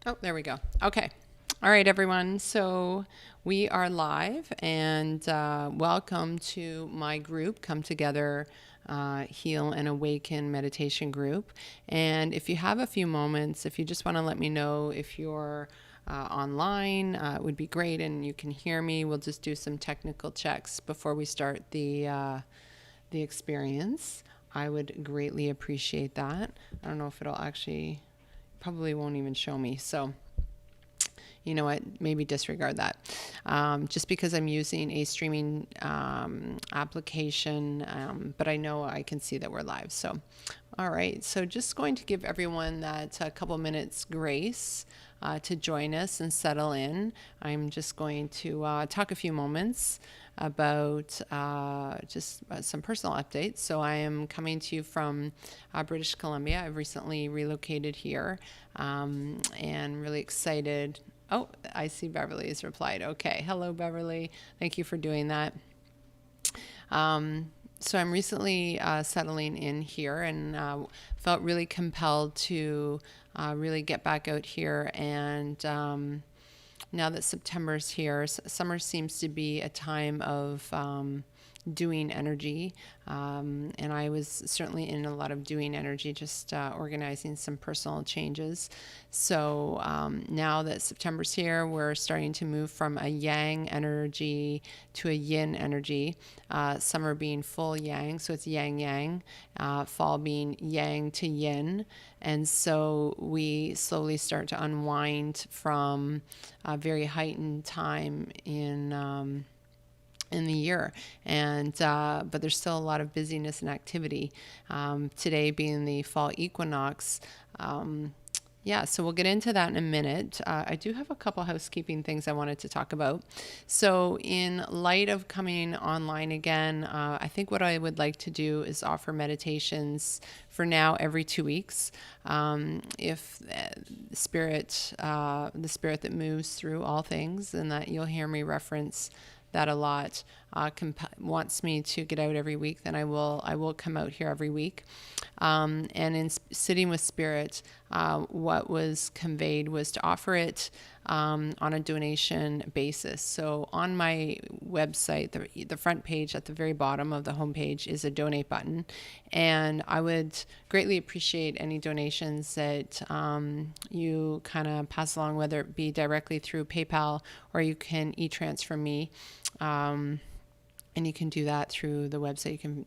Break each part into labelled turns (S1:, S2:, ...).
S1: Oh, there we go. Okay. All right, everyone. So we are live, and welcome to my group, Come Together, Heal and Awaken meditation group. And if you have a few moments, if you just want to let me know if you're online, it would be great, and you can hear me. We'll just do some technical checks before we start the experience. I would greatly appreciate that. I don't know if it'll actually, probably won't even show me. So you know what, maybe disregard that. Just because I'm using a streaming application, but I know I can see that we're live. So, all right. So just going to give everyone that a couple minutes grace to join us and settle in. I'm just going to talk a few moments about just some personal updates. So I am coming to you from British Columbia. I've recently relocated here and really excited. Oh, I see Beverly's replied. Okay. Hello, Beverly. Thank you for doing that. So I'm recently settling in here and felt really compelled to really get back out here. And now that September's here, summer seems to be a time of doing energy. And I was certainly in a lot of doing energy, just organizing some personal changes. So now that September's here, we're starting to move from a yang energy to a yin energy. Summer being full yang, so it's yang yang. Fall being yang to yin. And so we slowly start to unwind from a very heightened time in the year, and but there's still a lot of busyness and activity. Today being the fall equinox. Yeah, so we'll get into that in a minute. I do have a couple housekeeping things I wanted to talk about. So in light of coming online again, I think what I would like to do is offer meditations for now every 2 weeks. If the spirit that moves through all things, and that you'll hear me reference that a lot, wants me to get out every week, then I will come out here every week. And in sitting with spirit, what was conveyed was to offer it on a donation basis. So on my website, the front page at the very bottom of the homepage is a donate button, and I would greatly appreciate any donations that you kind of pass along, whether it be directly through PayPal or you can e-transfer me. And you can do that through the website. You can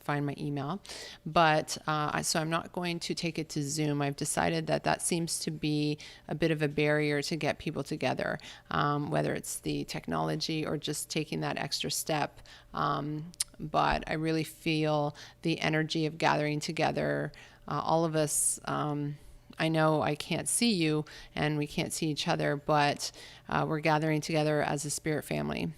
S1: find my email. But so I'm not going to take it to Zoom. I've decided that seems to be a bit of a barrier to get people together, whether it's the technology or just taking that extra step. But I really feel the energy of gathering together, all of us. I know I can't see you and we can't see each other, but we're gathering together as a spirit family.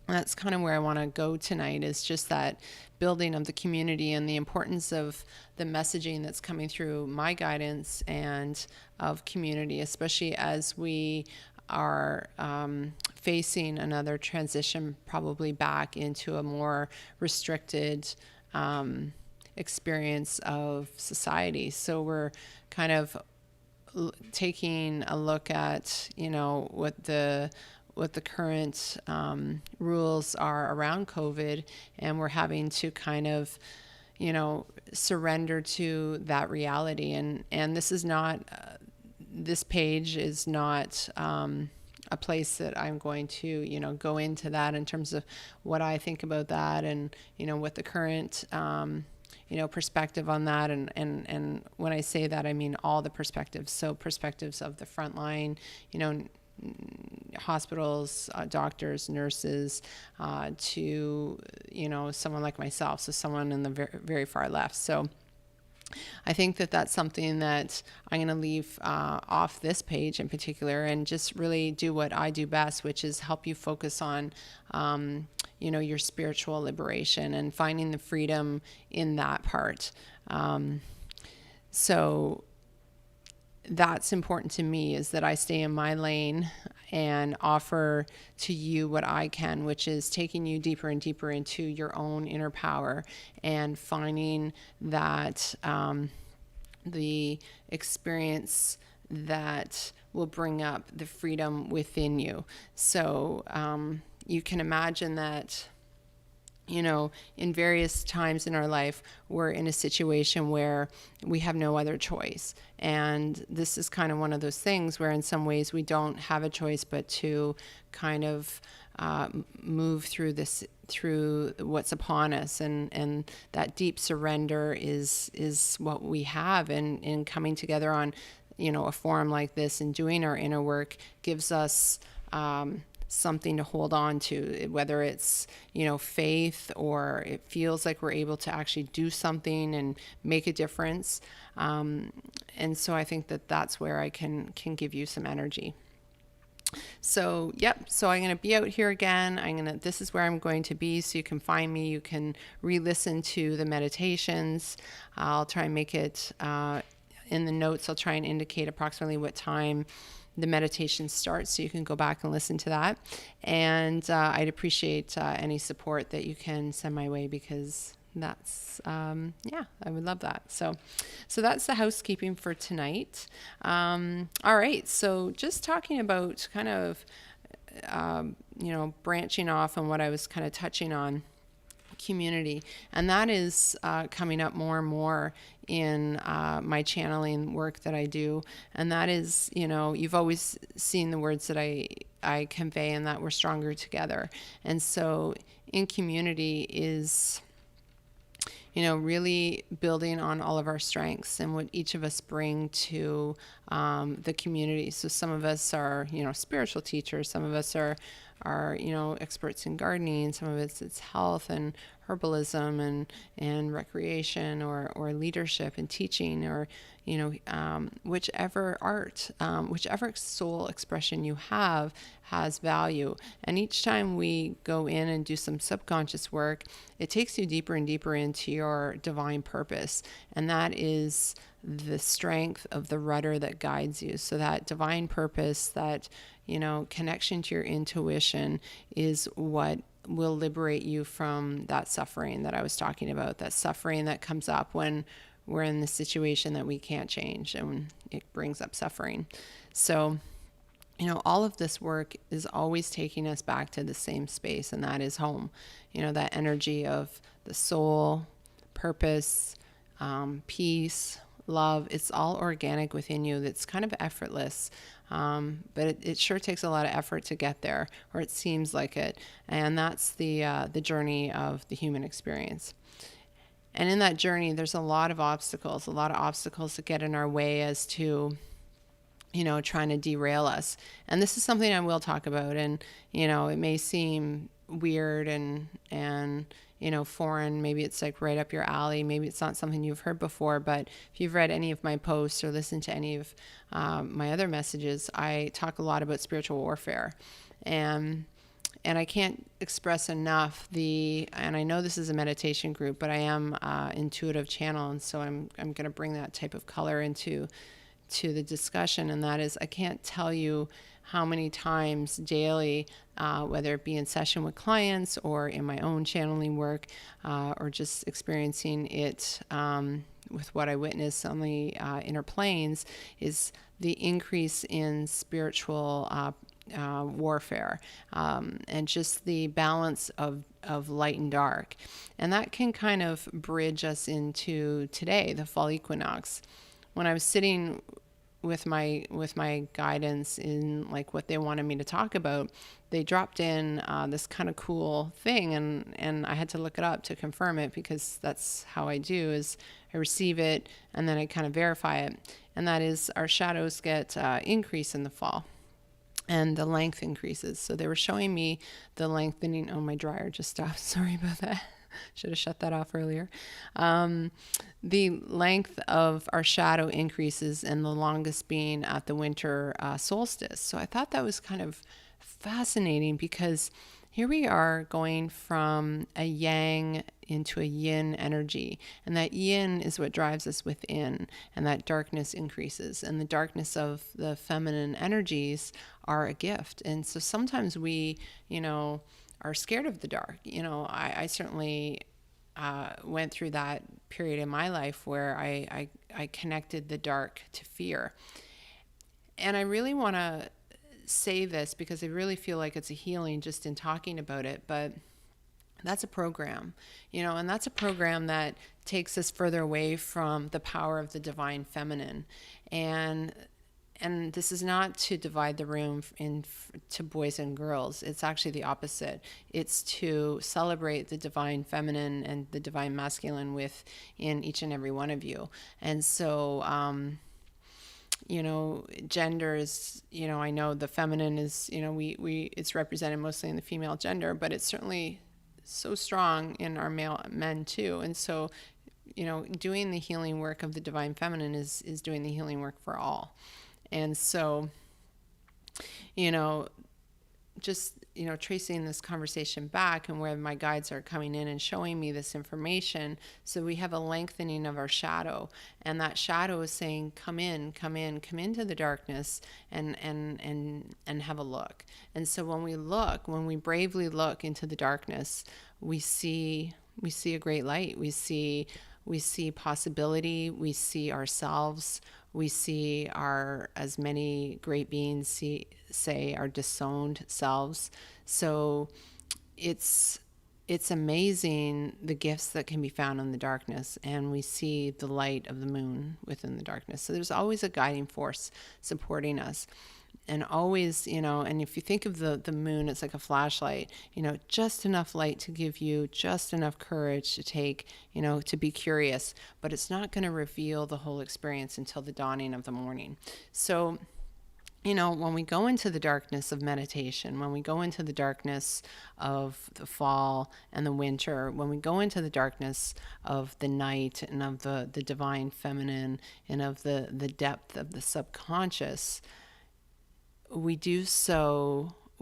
S1: And that's kind of where I want to go tonight, is just that building of the community and the importance of the messaging that's coming through my guidance and of community, especially as we are facing another transition, probably back into a more restricted experience of society. So we're kind of taking a look at, what the current rules are around COVID, and we're having to kind of, surrender to that reality. And this is not, this page is not a place that I'm going to, go into that in terms of what I think about that, and, what the current, perspective on that. And when I say that, I mean all the perspectives. So perspectives of the front line, hospitals, doctors, nurses, to, someone like myself. So someone in the very, very far left. So I think that's something that I'm going to leave off this page in particular, and just really do what I do best, which is help you focus on, your spiritual liberation and finding the freedom in that part. So that's important to me, is that I stay in my lane and offer to you what I can, which is taking you deeper and deeper into your own inner power and finding that the experience that will bring up the freedom within you. So you can imagine that, in various times in our life, we're in a situation where we have no other choice. And this is kind of one of those things where in some ways we don't have a choice but to kind of move through what's upon us. And that deep surrender is what we have. And in coming together on, a forum like this and doing our inner work gives us something to hold on to, whether it's, faith, or it feels like we're able to actually do something and make a difference. And so I think that that's where I can give you some energy. So, so I'm going to be out here again. This is where I'm going to be, so you can find me. You can re-listen to the meditations. I'll try and make it in the notes. I'll try and indicate approximately what time the meditation starts, so you can go back and listen to that. And I'd appreciate any support that you can send my way, because that's I would love that. So that's the housekeeping for tonight. All right, so just talking about kind of branching off on what I was kind of touching on, community, and that is coming up more and more in my channeling work that I do. And that is, you've always seen the words that I convey, and that we're stronger together. And so in community is, really building on all of our strengths and what each of us bring to the community. So some of us are, spiritual teachers. Some of us are experts in gardening. Some of it's health and herbalism and recreation, or leadership and teaching, or whichever art, whichever soul expression you have has value. And each time we go in and do some subconscious work, it takes you deeper and deeper into your divine purpose. And that is the strength of the rudder that guides you. So that divine purpose, that, connection to your intuition, is what will liberate you from that suffering that I was talking about, that suffering that comes up when we're in the situation that we can't change, and it brings up suffering. So, all of this work is always taking us back to the same space, and that is home. That energy of the soul, purpose, peace, love. It's all organic within you. It's kind of effortless. But it sure takes a lot of effort to get there, or it seems like it. And that's the journey of the human experience. And in that journey, there's a lot of obstacles that get in our way as to, trying to derail us. And this is something I will talk about. And, it may seem weird and foreign. Maybe it's like right up your alley. Maybe it's not something you've heard before. But if you've read any of my posts or listened to any of my other messages, I talk a lot about spiritual warfare. And I can't express enough and I know this is a meditation group, but I am intuitive channel. And so I'm going to bring that type of color into the discussion. And that is, I can't tell you how many times daily, whether it be in session with clients or in my own channeling work, or just experiencing it with what I witness on the inner planes, is the increase in spiritual warfare, and just the balance of light and dark. And that can kind of bridge us into today, the fall equinox. When I was sitting with my guidance in like what they wanted me to talk about, they dropped in this kind of cool thing, and I had to look it up to confirm it, because that's how I do, is I receive it and then I kind of verify it. And that is, our shadows get increase in the fall, and the length increases. So they were showing me the lengthening. Oh, my dryer just stopped. Sorry about that. Should have shut that off earlier. The length of our shadow increases, and the longest being at the winter solstice. So I thought that was kind of fascinating, because here we are going from a yang into a yin energy, and that yin is what drives us within, and that darkness increases, and the darkness of the feminine energies are a gift. And so sometimes we, are scared of the dark. I certainly went through that period in my life where I connected the dark to fear. And I really want to say this because I really feel like it's a healing just in talking about it, but that's a program, and that's a program that takes us further away from the power of the divine feminine. And this is not to divide the room to boys and girls. It's actually the opposite. It's to celebrate the divine feminine and the divine masculine within each and every one of you. And so, gender is, I know the feminine is, we it's represented mostly in the female gender, but it's certainly so strong in our male men too. And so, doing the healing work of the divine feminine is doing the healing work for all. And so, just, tracing this conversation back and where my guides are coming in and showing me this information. So we have a lengthening of our shadow, and that shadow is saying, come into the darkness and have a look. And so when we bravely look into the darkness, we see a great light. We see possibility. We see ourselves. We see as many great beings say, our disowned selves. So it's amazing the gifts that can be found in the darkness, and we see the light of the moon within the darkness. So there's always a guiding force supporting us. And always, and if you think of the moon, it's like a flashlight, just enough light to give you just enough courage to take, to be curious, but it's not going to reveal the whole experience until the dawning of the morning. So, when we go into the darkness of meditation, when we go into the darkness of the fall and the winter, when we go into the darkness of the night and of the divine feminine and of the depth of the subconscious, we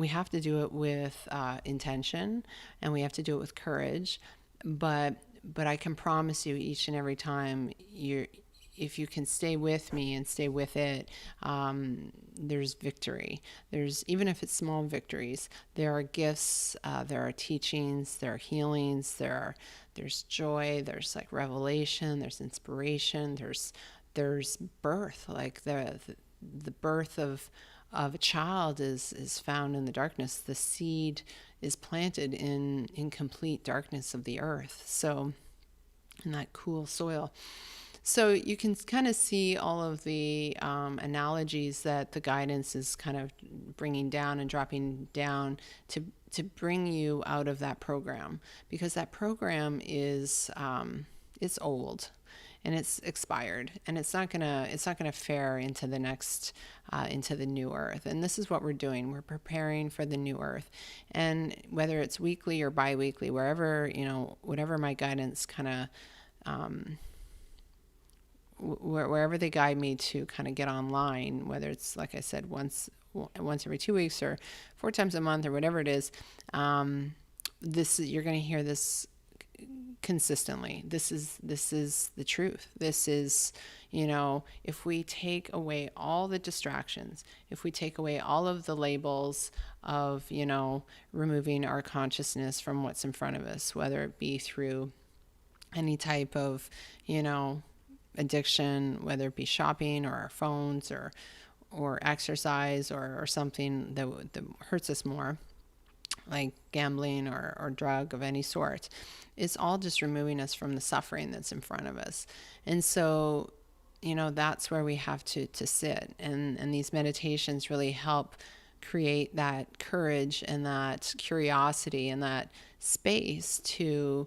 S1: have to do it with intention, and we have to do it with courage. But I can promise you, each and every time, if you can stay with me and stay with it, there's victory. Even if it's small victories, there are gifts, there are teachings, there are healings, there's joy, there's like revelation, there's inspiration, there's birth. Like the birth of a child is found in the darkness. The seed is planted in complete darkness of the earth. So, in that cool soil. So you can kind of see all of the analogies that the guidance is kind of bringing down and dropping down to bring you out of that program, because that program is it's old. And it's expired, and it's not gonna fare into the next into the new earth. And this is what we're doing. We're preparing for the new earth, and whether it's weekly or bi-weekly, wherever whatever my guidance kind of wherever they guide me to kind of get online, whether it's, like I said, once every 2 weeks or 4 times a month or whatever it is, you're going to hear this consistently. This is the truth. This is, if we take away all the distractions, if we take away all of the labels of, removing our consciousness from what's in front of us, whether it be through any type of, addiction, whether it be shopping or our phones or exercise or something that hurts us more, like gambling or drug of any sort. It's all just removing us from the suffering that's in front of us. And so, that's where we have to sit. And these meditations really help create that courage and that curiosity and that space to,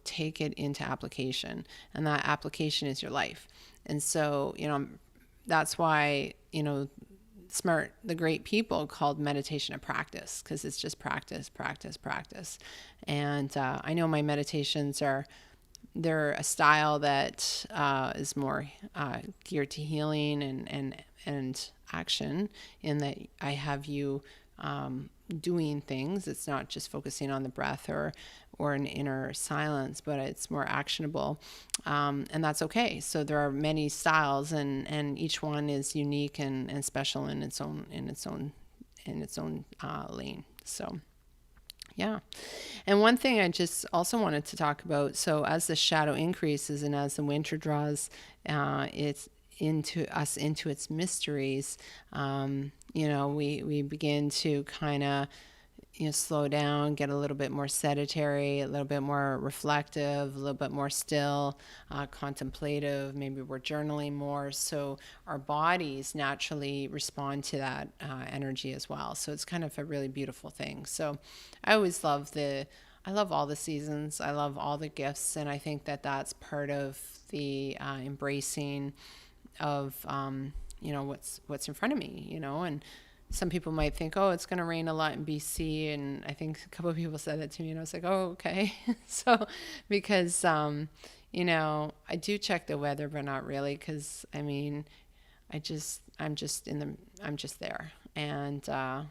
S1: take it into application. And that application is your life. And so, that's why, the great people called meditation a practice, because it's just practice. And I know my meditations they're a style that is more geared to healing and action, in that I have you doing things. It's not just focusing on the breath or an inner silence, but it's more actionable, and that's okay. So there are many styles, and each one is unique and special in its own lane. So yeah. And one thing I just also wanted to talk about, so as the shadow increases and as the winter draws, into its mysteries, we begin to kind of slow down, get a little bit more sedentary, a little bit more reflective, a little bit more still, contemplative. Maybe we're journaling more. So our bodies naturally respond to that energy as well. So it's kind of a really beautiful thing. So I always I love all the seasons. I love all the gifts. And I think that that's part of the embracing of, what's in front of me, and some people might think, oh, it's going to rain a lot in BC. And I think a couple of people said that to me, and I was like, oh, okay. So, because, I do check the weather, but not really. Cause I mean, I'm just there. And, I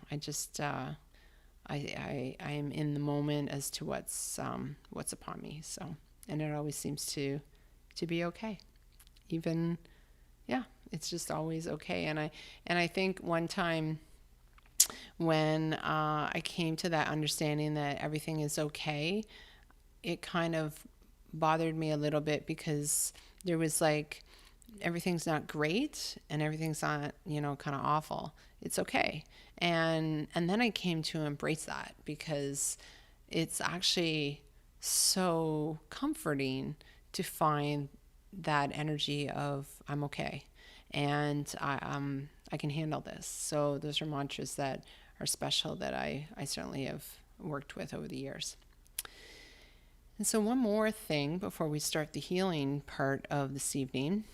S1: am in the moment as to what's upon me. So, and it always seems to be okay. Even, yeah, it's just always okay. And I think one time when I came to that understanding that everything is okay, it kind of bothered me a little bit, because there was like, everything's not great and everything's not, kind of awful. It's okay. And then I came to embrace that, because it's actually so comforting to find that energy of I'm okay, and I can handle this. So those are mantras that are special that I certainly have worked with over the years. And so one more thing before we start the healing part of this evening,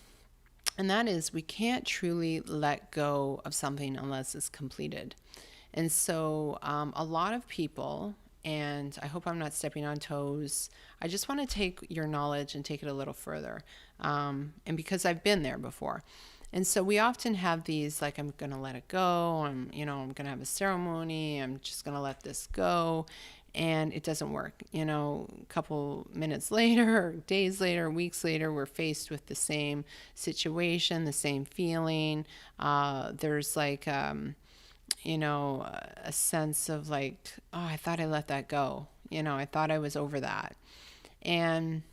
S1: and that is, we can't truly let go of something unless it's completed. And so a lot of people, and I hope I'm not stepping on toes, I just want to take your knowledge and take it a little further. And because I've been there before. And so we often have these, like, I'm going to let it go. I'm going to have a ceremony. I'm just going to let this go. And it doesn't work. A couple minutes later, or days later, weeks later, we're faced with the same situation, the same feeling. There's like, a sense of like, oh, I thought I let that go. I thought I was over that. And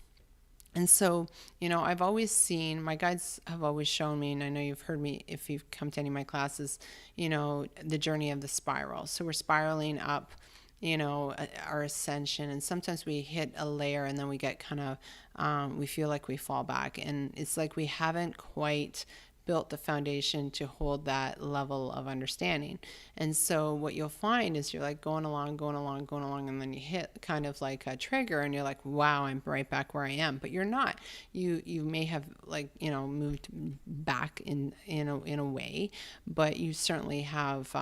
S1: so, I've always seen, my guides have always shown me, and I know you've heard me if you've come to any of my classes, the journey of the spiral. So we're spiraling up, our ascension. And sometimes we hit a layer and then we get kind of, we feel like we fall back. And it's like we haven't quite built the foundation to hold that level of understanding. And so what you'll find is you're like going along, and then you hit kind of like a trigger and you're like, wow, I'm right back where I am. But you're not. You may have like, moved back in a way, but you certainly have,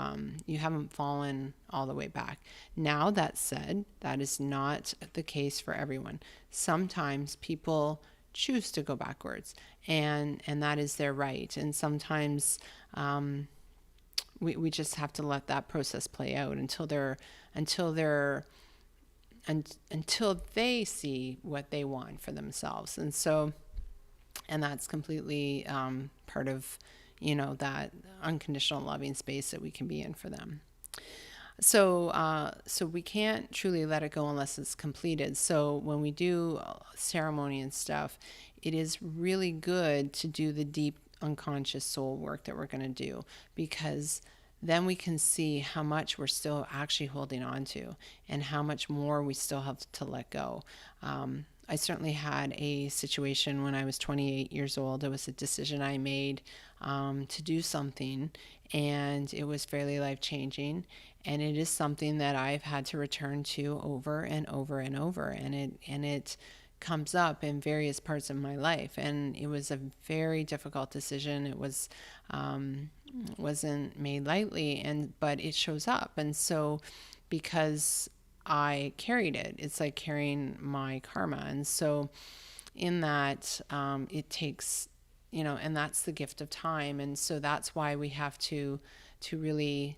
S1: you haven't fallen all the way back. Now, that said, that is not the case for everyone. Sometimes people choose to go backwards, and that is their right. And sometimes we just have to let that process play out until they see what they want for themselves. And so, and that's completely part of that unconditional loving space that we can be in for them. So we can't truly let it go unless it's completed. So when we do ceremony and stuff, it is really good to do the deep unconscious soul work that we're going to do, because then we can see how much we're still actually holding on to and how much more we still have to let go. I certainly had a situation when I was 28 years old. It was a decision I made to do something, and it was fairly life-changing. And it is something that I've had to return to over and over and over. And it comes up in various parts of my life. And it was a very difficult decision. It wasn't made lightly, but it shows up. And so because I carried it, it's like carrying my karma. And so in that, it takes, and that's the gift of time. And so that's why we have to really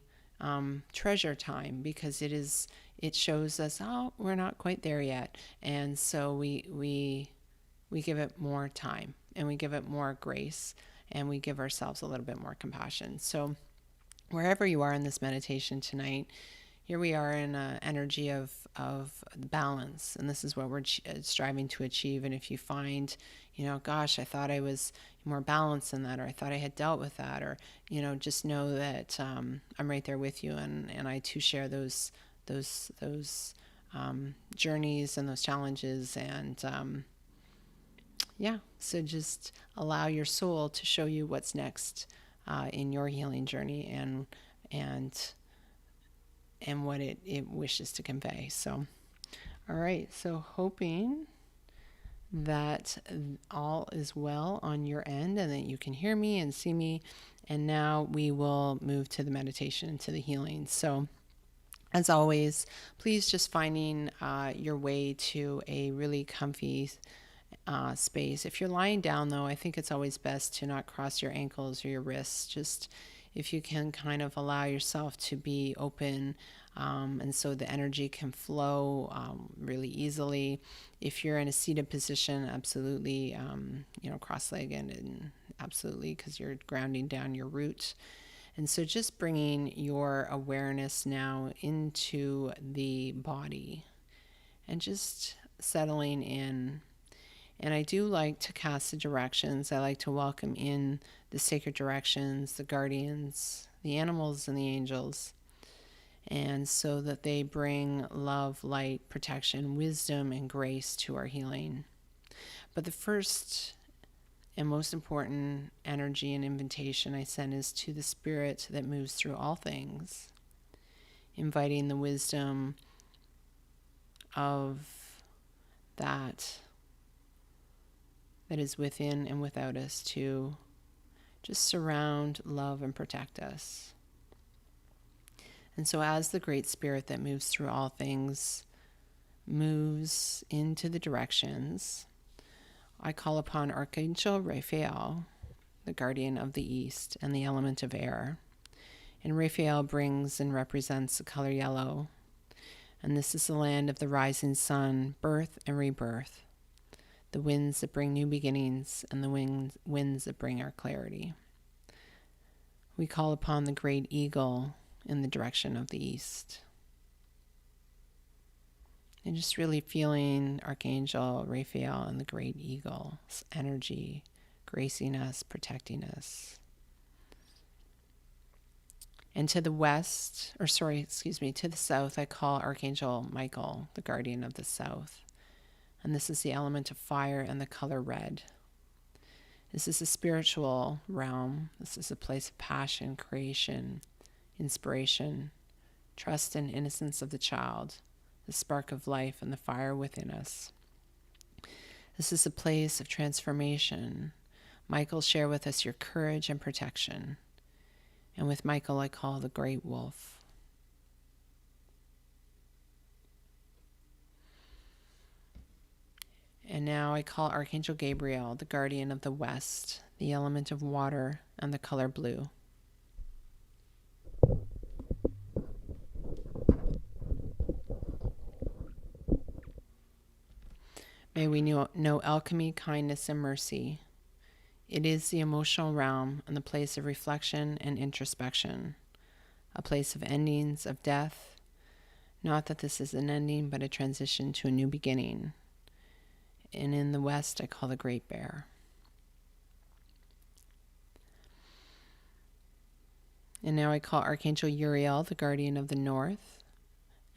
S1: treasure time, because it shows us, oh, we're not quite there yet. And so we give it more time, and we give it more grace, and we give ourselves a little bit more compassion. So wherever you are in this meditation tonight, here we are in an energy of balance, and this is what we're striving to achieve. And if you find, gosh, I thought I was more balanced than that, or I thought I had dealt with that, or just know that I'm right there with you, and I too share those journeys and those challenges, and so just allow your soul to show you what's next in your healing journey, and what it wishes to convey. So, all right. So hoping that all is well on your end and that you can hear me and see me. And now we will move to the meditation and to the healing. So as always, please just finding your way to a really comfy space. If you're lying down, though, I think it's always best to not cross your ankles or your wrists. Just if you can kind of allow yourself to be open, and so the energy can flow really easily. If you're in a seated position, absolutely, cross-legged, and absolutely, because you're grounding down your root. And so just bringing your awareness now into the body and just settling in. And I do like to cast the directions. I like to welcome in the sacred directions, the guardians, the animals, and the angels. And so that they bring love, light, protection, wisdom, and grace to our healing. But the first and most important energy and invitation I send is to the spirit that moves through all things, inviting the wisdom of that is within and without us to just surround, love, and protect us. And so as the great spirit that moves through all things moves into the directions, I call upon Archangel Raphael, the guardian of the East and the element of air. And Raphael brings and represents the color yellow. And this is the land of the rising sun, birth and rebirth, the winds that bring new beginnings, and the winds that bring our clarity. We call upon the great eagle in the direction of the east. And just really feeling Archangel Raphael and the great eagle's energy gracing us, protecting us. And to the to the south, I call Archangel Michael, the guardian of the south. And this is the element of fire and the color red. This is a spiritual realm. This is a place of passion, creation, inspiration, trust and innocence of the child, the spark of life and the fire within us. This is a place of transformation. Michael, share with us your courage and protection. And with Michael, I call the great wolf. And now I call Archangel Gabriel, the guardian of the west, the element of water and the color blue. May we know alchemy, kindness, and mercy. It is the emotional realm and the place of reflection and introspection, a place of endings, of death. Not that this is an ending, but a transition to a new beginning. And in the west, I call the great bear. And now I call Archangel Uriel, the guardian of the north.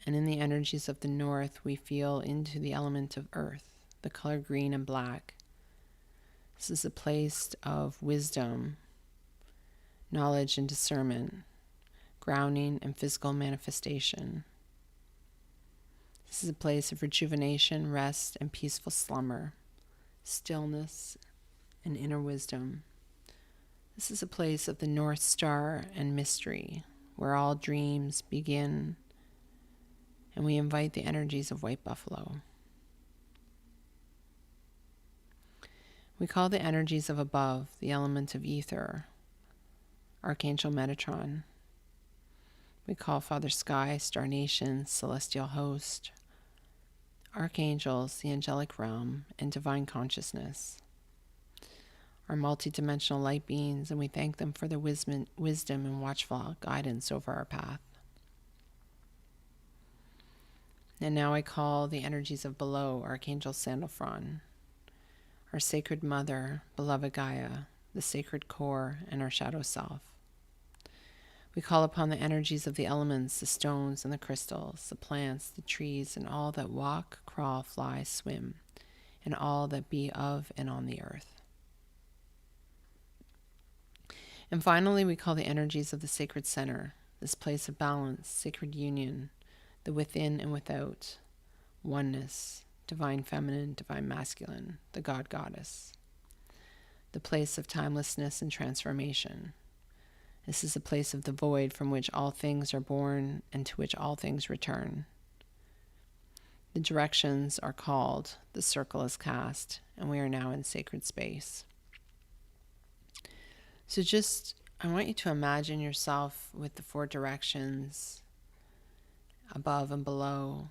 S1: And in the energies of the north, we feel into the element of earth, the color green and black. This is a place of wisdom, knowledge and discernment, grounding and physical manifestation. This is a place of rejuvenation, rest, and peaceful slumber, stillness, and inner wisdom. This is a place of the North Star and mystery, where all dreams begin, and we invite the energies of White Buffalo. We call the energies of above the element of ether, Archangel Metatron. We call Father Sky, Star Nation, Celestial Host, Archangels, the angelic realm, and divine consciousness, our multidimensional light beings, and we thank them for their wisdom and watchful guidance over our path. And now I call the energies of below, Archangel Sandalphon, our sacred mother, beloved Gaia, the sacred core, and our shadow self. We call upon the energies of the elements, the stones and the crystals, the plants, the trees, and all that walk, crawl, fly, swim, and all that be of and on the earth. And finally, we call the energies of the sacred center, this place of balance, sacred union, the within and without, oneness, divine feminine, divine masculine, the God Goddess, the place of timelessness and transformation. This is a place of the void from which all things are born and to which all things return. The directions are called, the circle is cast, and we are now in sacred space. So I want you to imagine yourself with the 4 directions above and below,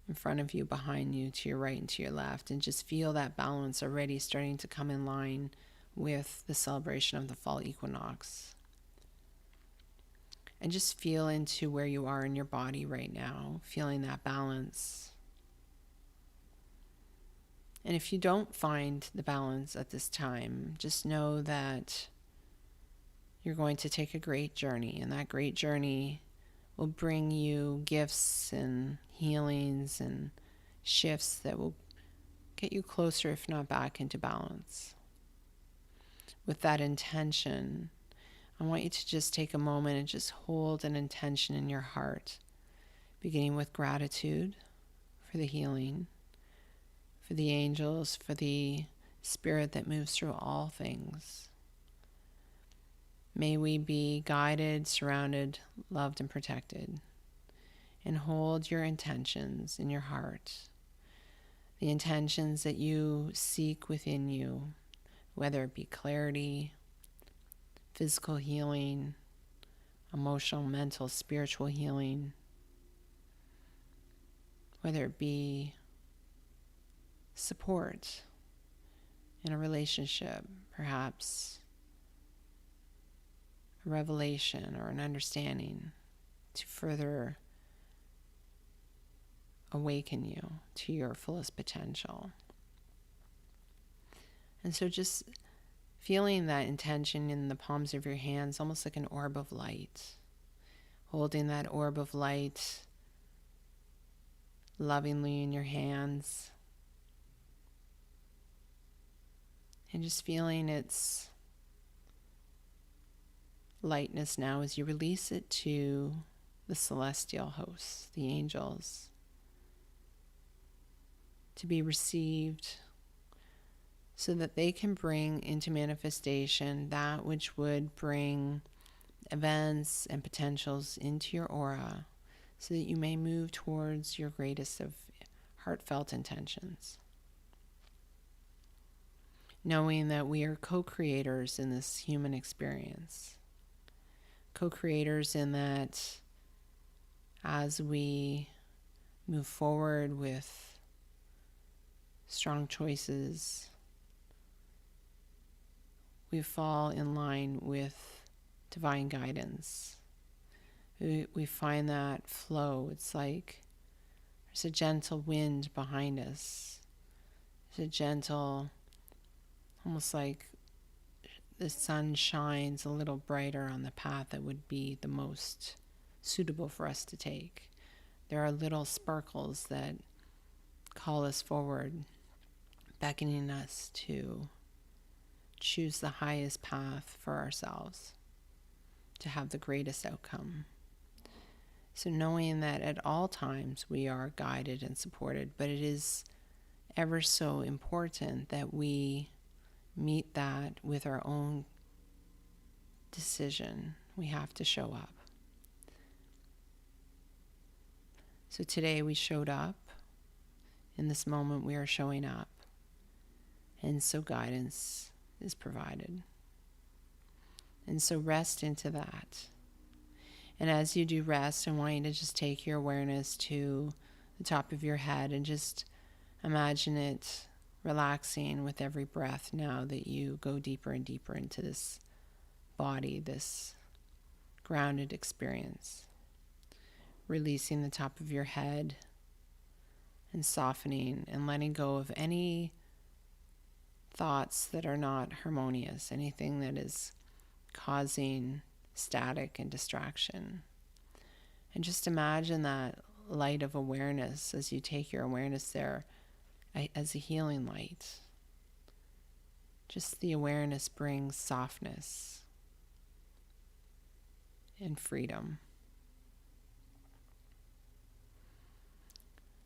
S1: in front of you, behind you, to your right and to your left, and just feel that balance already starting to come in line with the celebration of the fall equinox. And just feel into where you are in your body right now, feeling that balance. And if you don't find the balance at this time, just know that you're going to take a great journey, and that great journey will bring you gifts and healings and shifts that will get you closer, if not back, into balance. With that intention, I want you to just take a moment and just hold an intention in your heart, beginning with gratitude for the healing, for the angels, for the spirit that moves through all things. May we be guided, surrounded, loved, and protected. And hold your intentions in your heart, the intentions that you seek within you, whether it be clarity, physical healing, emotional, mental, spiritual healing, whether it be support in a relationship, perhaps a revelation or an understanding to further awaken you to your fullest potential. And so just feeling that intention in the palms of your hands, almost like an orb of light, holding that orb of light lovingly in your hands, and just feeling its lightness now as you release it to the celestial hosts, the angels, to be received so that they can bring into manifestation that which would bring events and potentials into your aura so that you may move towards your greatest of heartfelt intentions. Knowing that we are co-creators in this human experience. Co-creators in that as we move forward with strong choices, we fall in line with divine guidance. We find that flow. It's like there's a gentle wind behind us. There's a gentle, almost like the sun shines a little brighter on the path that would be the most suitable for us to take. There are little sparkles that call us forward, beckoning us to choose the highest path for ourselves, to have the greatest outcome. So knowing that at all times we are guided and supported, but it is ever so important that we meet that with our own decision. We have to show up. So today we showed up. In this moment we are showing up. And so guidance is provided. And so rest into that. And as you do rest, I want you to just take your awareness to the top of your head and just imagine it relaxing with every breath now that you go deeper and deeper into this body, this grounded experience. releasing the top of your head and softening and letting go of any thoughts that are not harmonious, anything that is causing static and distraction. And just imagine that light of awareness as you take your awareness there as a healing light. Just the awareness brings softness and freedom.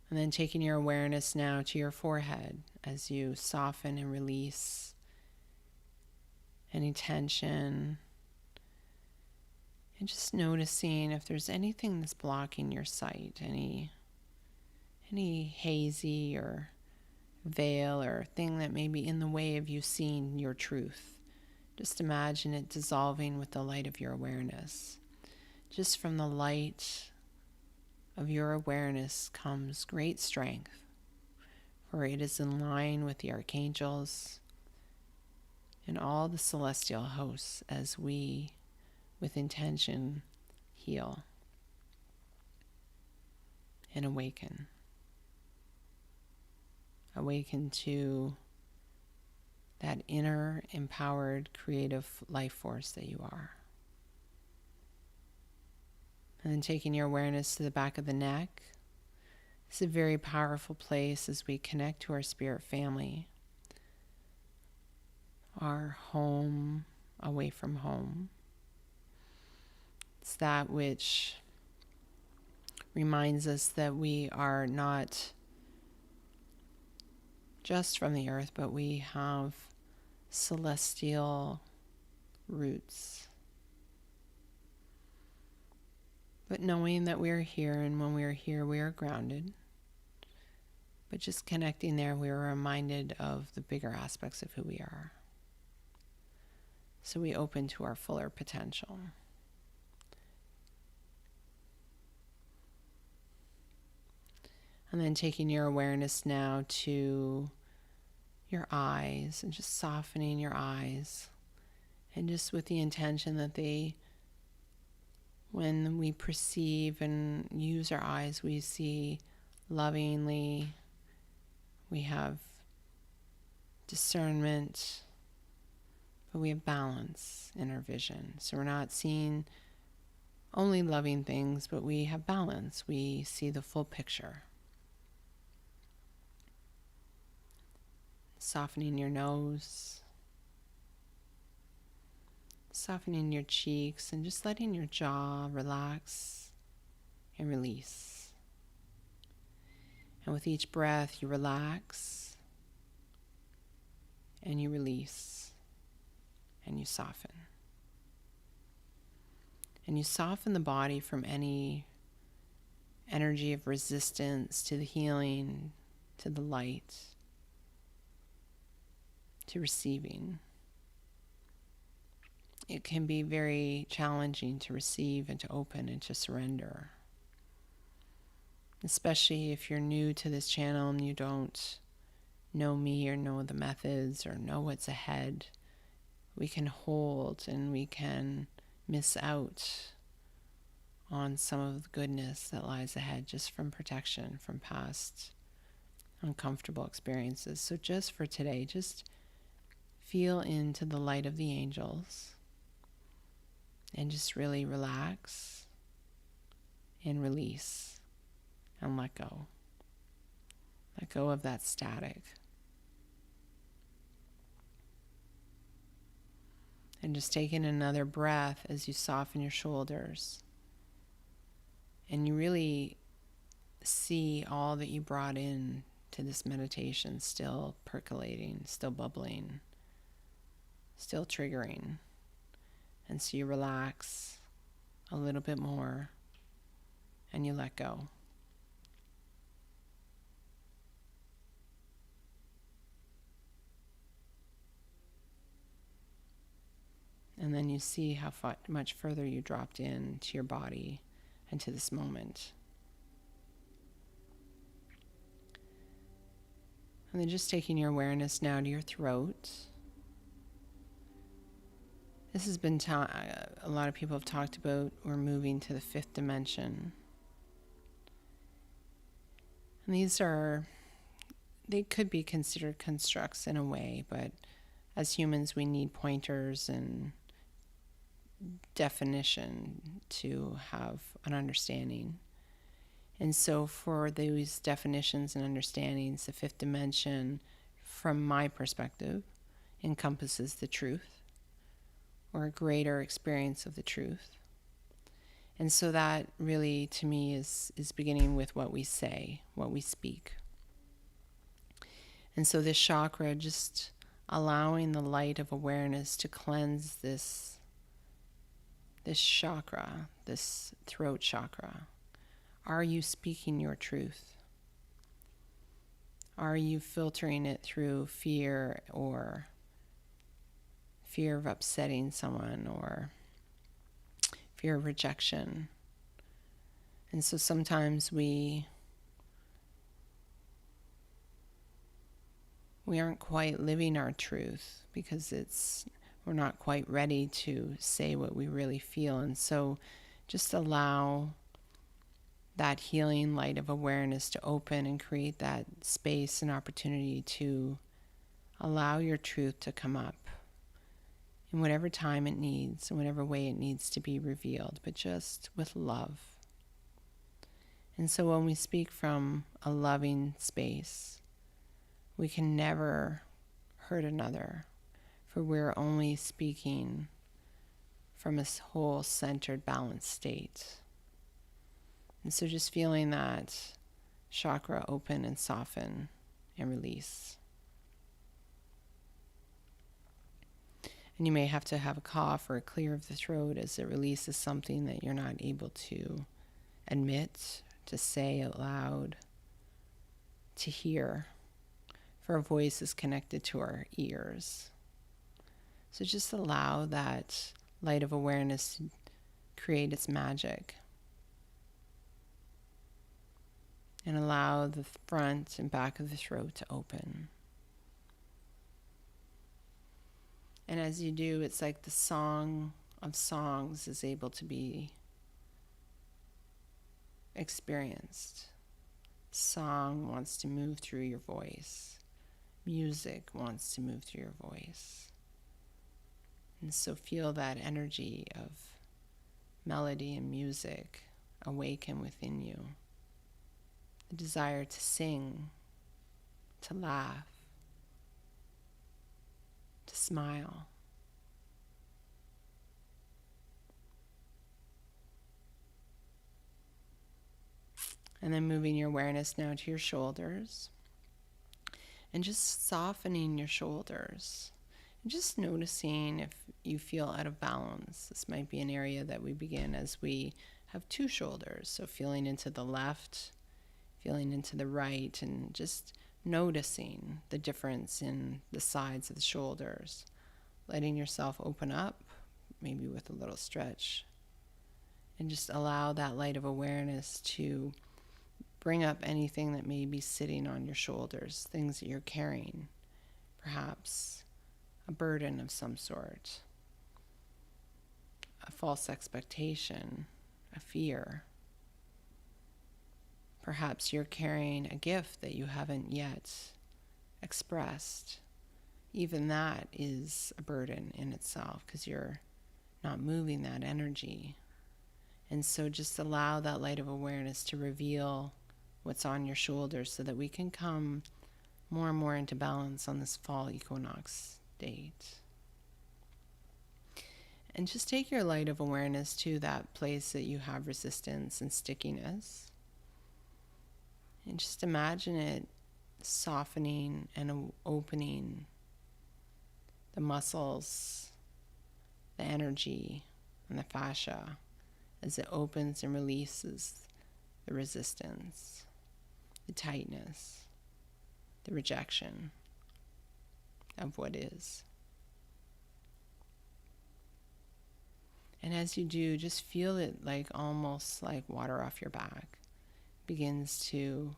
S1: And then taking your awareness now to your forehead as you soften and release any tension. And just noticing if there's anything that's blocking your sight, any hazy or veil or thing that may be in the way of you seeing your truth. Just imagine it dissolving with the light of your awareness. Just from the light of your awareness comes great strength, for it is in line with the archangels and all the celestial hosts as we, with intention, heal and awaken. Awaken to that inner, empowered, creative life force that you are. And then taking your awareness to the back of the neck. It's a very powerful place as we connect to our spirit family, our home away from home. It's that which reminds us that we are not just from the earth, but we have celestial roots. But knowing that we are here, and when we are here, we are grounded. But just connecting there, we are reminded of the bigger aspects of who we are. So we open to our fuller potential. And then taking your awareness now to your eyes and just softening your eyes. And just with the intention that when we perceive and use our eyes, we see lovingly, we have discernment, but we have balance in our vision. So we're not seeing only loving things, but we have balance. We see the full picture. Softening your nose, softening your cheeks, and just letting your jaw relax and release. And with each breath, you relax and you release and you soften. And you soften the body from any energy of resistance to the healing, to the light, to receiving. It can be very challenging to receive and to open and to surrender. Especially if you're new to this channel and you don't know me or know the methods or know what's ahead. We can hold and we can miss out on some of the goodness that lies ahead just from protection from past uncomfortable experiences. So just for today, just feel into the light of the angels and just really relax and release and let go. Let go of that static. And just taking another breath as you soften your shoulders. And you really see all that you brought in to this meditation still percolating, still bubbling, still triggering. And so you relax a little bit more and you let go. And then you see how much further you dropped into your body and to this moment. And then just taking your awareness now to your throat. This has been a lot of people have talked about we're moving to the fifth dimension. And they could be considered constructs in a way, but as humans, we need pointers and definition to have an understanding. And so for these definitions and understandings, the fifth dimension, from my perspective, encompasses the truth, or a greater experience of the truth. And so that really, to me, is beginning with what we say, what we speak. And so this chakra, just allowing the light of awareness to cleanse this chakra, this throat chakra. Are you speaking your truth? Are you filtering it through fear, or fear of upsetting someone, or fear of rejection? And so sometimes we aren't quite living our truth because we're not quite ready to say what we really feel. And so just allow that healing light of awareness to open and create that space and opportunity to allow your truth to come up in whatever time it needs, in whatever way it needs to be revealed, but just with love. And so when we speak from a loving space, we can never hurt another, for we're only speaking from a whole centered, balanced state. And so just feeling that chakra open and soften and release. And you may have to have a cough or a clear of the throat as it releases something that you're not able to admit, to say out loud, to hear. For our voice is connected to our ears. So just allow that light of awareness to create its magic. And allow the front and back of the throat to open. And as you do, it's like the song of songs is able to be experienced. Song wants to move through your voice. Music wants to move through your voice. And so feel that energy of melody and music awaken within you. The desire to sing, to laugh, to smile. And then moving your awareness now to your shoulders and just softening your shoulders. And just noticing if you feel out of balance. This might be an area that we begin as we have two shoulders. So feeling into the left, feeling into the right, and just noticing the difference in the sides of the shoulders. Letting yourself open up, maybe with a little stretch. And just allow that light of awareness to bring up anything that may be sitting on your shoulders, things that you're carrying, perhaps a burden of some sort, a false expectation, a fear. Perhaps you're carrying a gift that you haven't yet expressed. Even that is a burden in itself because you're not moving that energy. And so just allow that light of awareness to reveal what's on your shoulders so that we can come more and more into balance on this fall equinox date. And just take your light of awareness to that place that you have resistance and stickiness. And just imagine it softening and opening the muscles, the energy, and the fascia as it opens and releases the resistance, the tightness, the rejection of what is. And as you do, just feel it like almost like water off your back begins to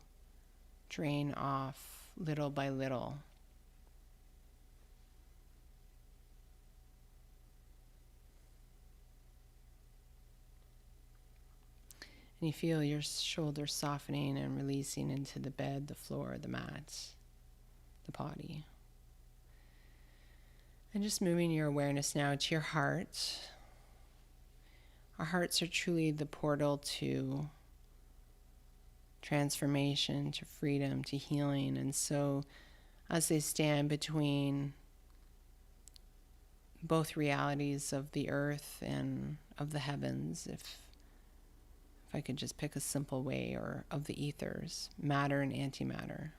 S1: drain off little by little. And you feel your shoulders softening and releasing into the bed, the floor, the mat, the body. And just moving your awareness now to your heart. Our hearts are truly the portal to transformation, to freedom, to healing. And so as they stand between both realities of the earth and of the heavens, if I could just pick a simple way, or of the ethers, matter and antimatter.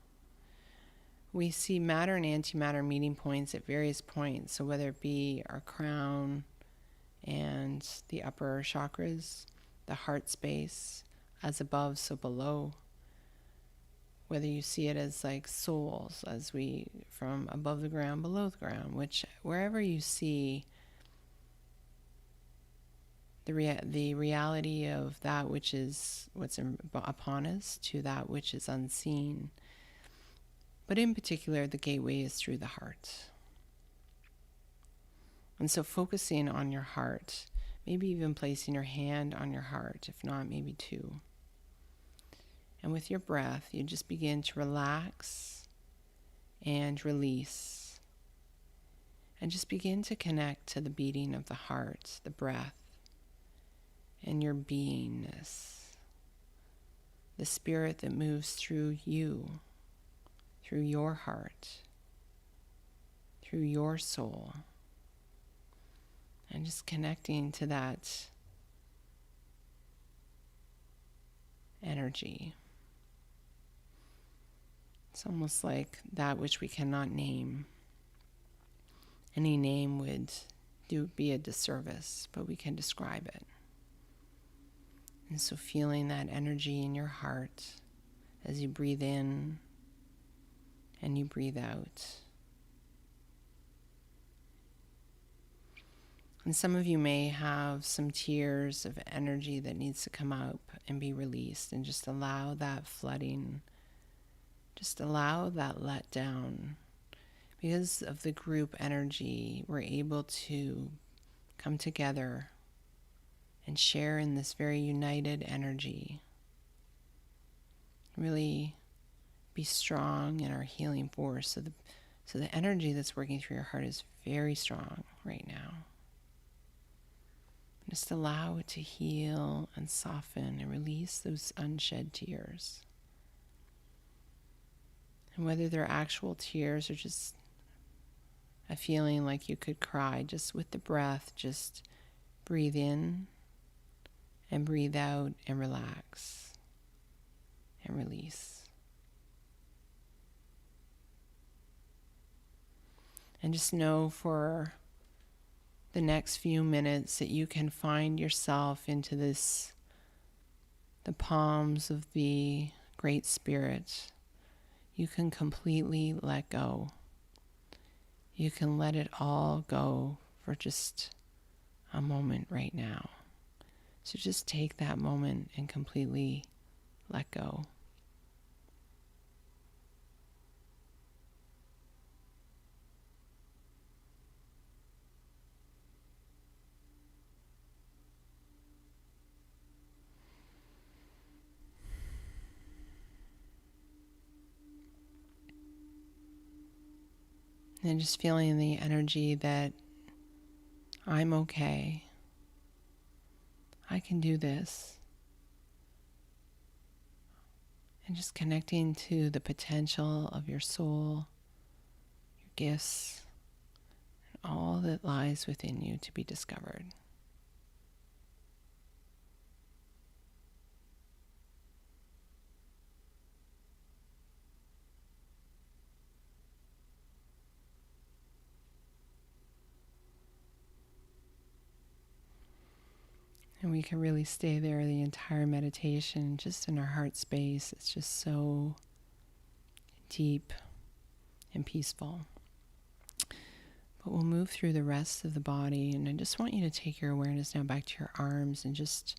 S1: We see matter and antimatter meeting points at various points. So whether it be our crown and the upper chakras, the heart space, as above, so below. Whether you see it as like souls, as we, from above the ground, below the ground, which wherever you see the reality of that which is what's upon us to that which is unseen. But in particular, the gateway is through the heart. And so focusing on your heart, maybe even placing your hand on your heart, if not, maybe two. And with your breath, you just begin to relax and release. And just begin to connect to the beating of the heart, the breath, and your beingness. The spirit that moves through you, through your heart, through your soul. And just connecting to that energy. It's almost like that which we cannot name. Any name would be a disservice, but we can describe it. And so feeling that energy in your heart as you breathe in and you breathe out. And some of you may have some tears of energy that needs to come out and be released, and just allow that flooding, just allow that let down. Because of the group energy, we're able to come together and share in this very united energy. Really be strong in our healing force. So the energy that's working through your heart is very strong right now. Just allow it to heal and soften and release those unshed tears. And whether they're actual tears or just a feeling like you could cry, just with the breath, just breathe in and breathe out and relax and release. And just know for the next few minutes that you can find yourself into the palms of the Great Spirit. You can completely let go. You can let it all go for just a moment right now. So just take that moment and completely let go. And just feeling the energy that I'm okay. I can do this. And just connecting to the potential of your soul, your gifts, and all that lies within you to be discovered. And we can really stay there the entire meditation, just in our heart space. It's just so deep and peaceful. But we'll move through the rest of the body, and I just want you to take your awareness now back to your arms and just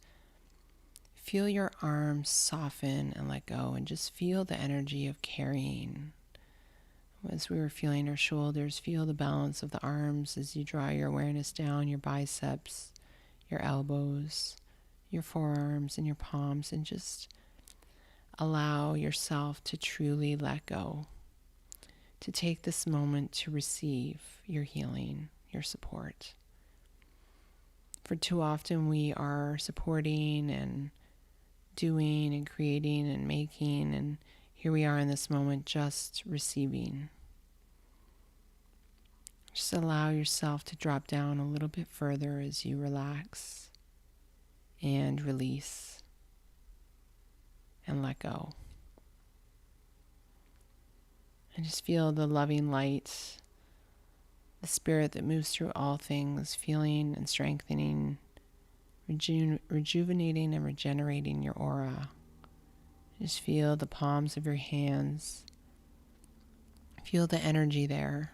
S1: feel your arms soften and let go, and just feel the energy of carrying. As we were feeling our shoulders, feel the balance of the arms as you draw your awareness down your biceps, your elbows, your forearms and your palms, and just allow yourself to truly let go, to take this moment to receive your healing, your support. For too often we are supporting and doing and creating and making, and here we are in this moment just receiving. Just allow yourself to drop down a little bit further as you relax and release and let go. And just feel the loving light, the spirit that moves through all things, feeling and strengthening, rejuvenating and regenerating your aura. Just feel the palms of your hands. Feel the energy there.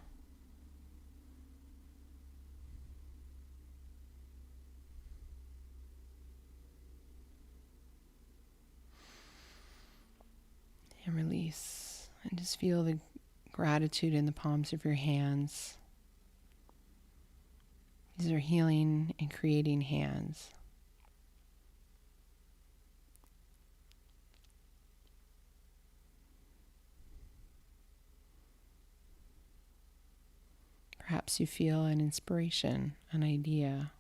S1: And release. And just feel the gratitude in the palms of your hands. These are healing and creating hands. Perhaps you feel an inspiration, an idea,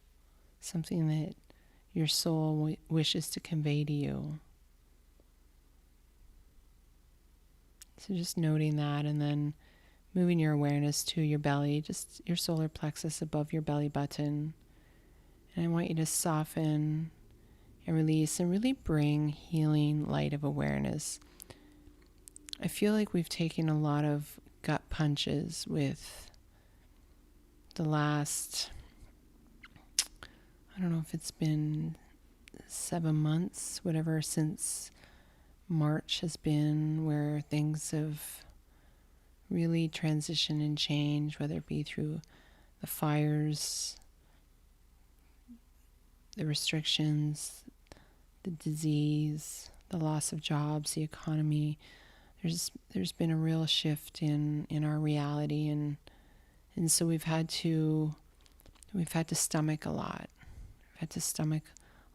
S1: something that your soul wishes to convey to you. So just noting that, and then moving your awareness to your belly, just your solar plexus above your belly button. And I want you to soften and release and really bring healing light of awareness. I feel like we've taken a lot of gut punches with the last, I don't know if it's been 7 months, whatever, since March has been, where things have really transitioned and changed, whether it be through the fires, the restrictions, the disease, the loss of jobs, the economy. There's been a real shift in our reality, and so we've had to stomach a lot. We've had to stomach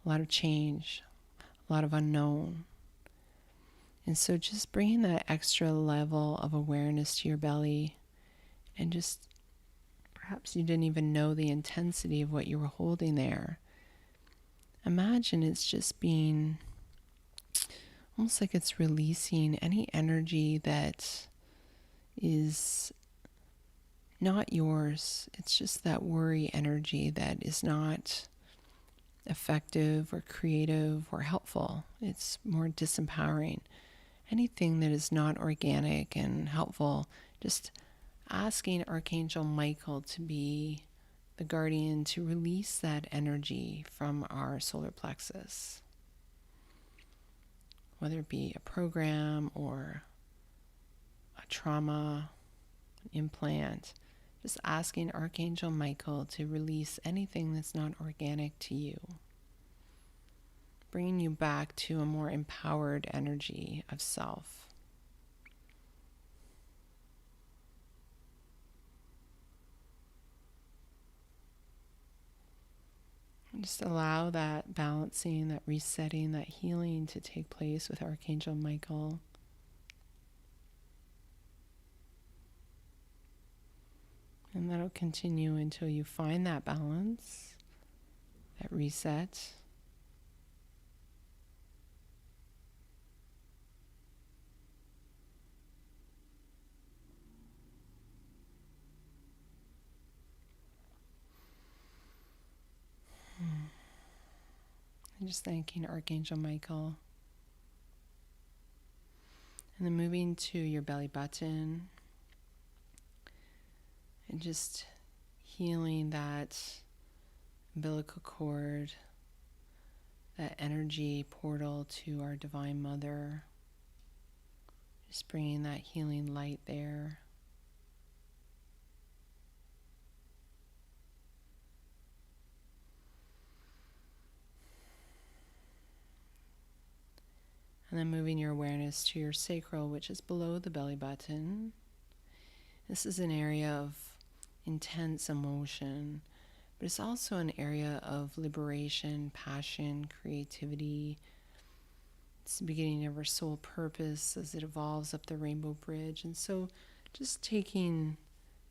S1: a lot of change, a lot of unknown. And so just bringing that extra level of awareness to your belly, and just perhaps you didn't even know the intensity of what you were holding there. Imagine it's just being almost like it's releasing any energy that is not yours. It's just that worry energy that is not effective or creative or helpful. It's more disempowering. Anything that is not organic and helpful, just asking Archangel Michael to be the guardian to release that energy from our solar plexus. Whether it be a program or a trauma, an implant, just asking Archangel Michael to release anything that's not organic to you, bringing you back to a more empowered energy of self. And just allow that balancing, that resetting, that healing to take place with Archangel Michael. And that'll continue until you find that balance, that reset. And just thanking Archangel Michael. And then moving to your belly button and just healing that umbilical cord, that energy portal to our Divine Mother. Just bringing that healing light there. And then moving your awareness to your sacral, which is below the belly button. This is an area of intense emotion, but it's also an area of liberation, passion, creativity. It's the beginning of our soul purpose as it evolves up the rainbow bridge. And so just taking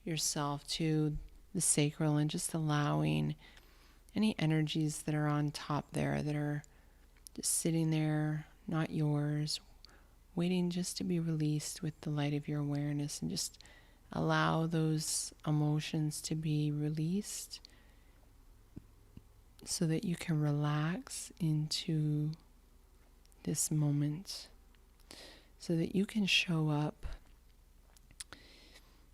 S1: yourself to the sacral and just allowing any energies that are on top there that are just sitting there, not yours, waiting just to be released with the light of your awareness, and just allow those emotions to be released so that you can relax into this moment, so that you can show up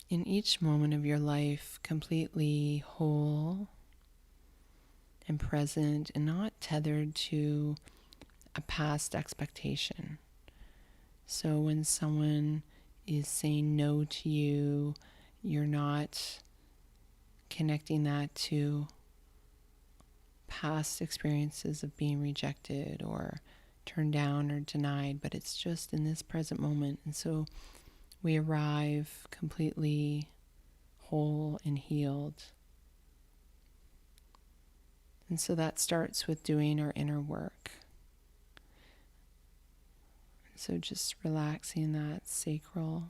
S1: in each moment of your life completely whole and present and not tethered to a past expectation. So when someone is saying no to you, you're not connecting that to past experiences of being rejected or turned down or denied, but it's just in this present moment. And so we arrive completely whole and healed. And so that starts with doing our inner work. So just relaxing that sacral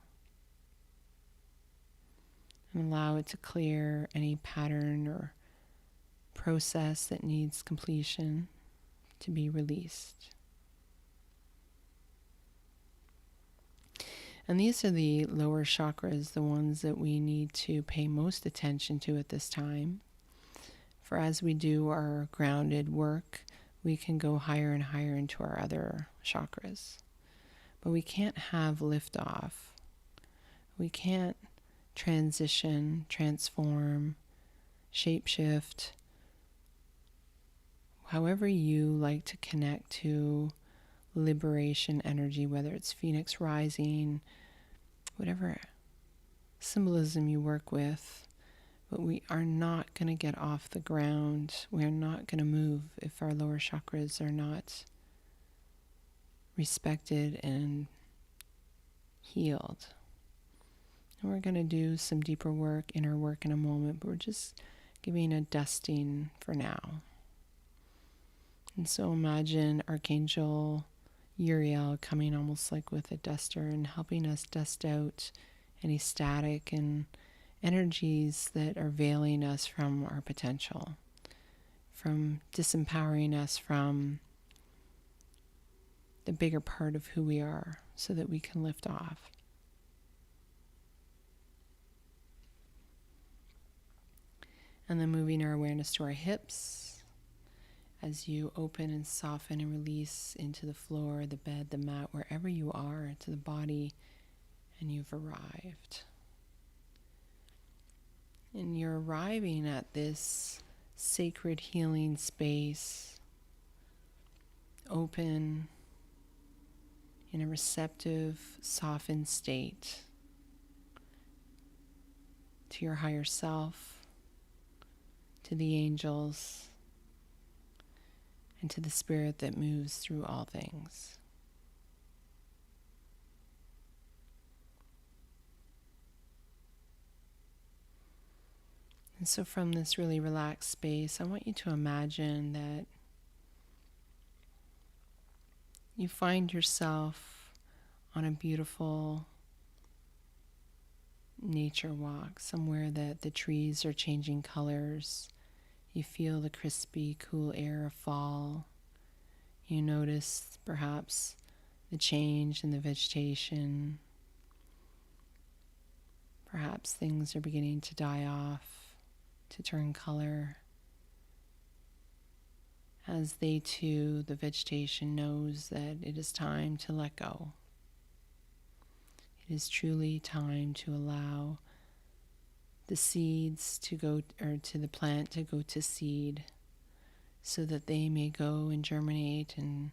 S1: and allow it to clear any pattern or process that needs completion to be released. And these are the lower chakras, the ones that we need to pay most attention to at this time. For as we do our grounded work, we can go higher and higher into our other chakras. But we can't have liftoff. We can't transition, transform, shapeshift. However you like to connect to liberation energy, whether it's Phoenix rising, whatever symbolism you work with, but we are not going to get off the ground. We are not going to move if our lower chakras are not respected and healed. And we're going to do some deeper work, inner work in a moment, but we're just giving a dusting for now. And so imagine Archangel Uriel coming almost like with a duster and helping us dust out any static and energies that are veiling us from our potential, from disempowering us from the bigger part of who we are, so that we can lift off. And then moving our awareness to our hips as you open and soften and release into the floor, the bed, the mat, wherever you are, to the body, and you've arrived. And you're arriving at this sacred healing space, open, in a receptive, softened state to your higher self, to the angels, and to the spirit that moves through all things. And so from this really relaxed space, I want you to imagine that you find yourself on a beautiful nature walk, somewhere that the trees are changing colors. You feel the crispy, cool air of fall. You notice perhaps the change in the vegetation. Perhaps things are beginning to die off, to turn color. As they too, the vegetation knows that it is time to let go. It is truly time to allow the seeds to go, or to the plant to go to seed, so that they may go and germinate and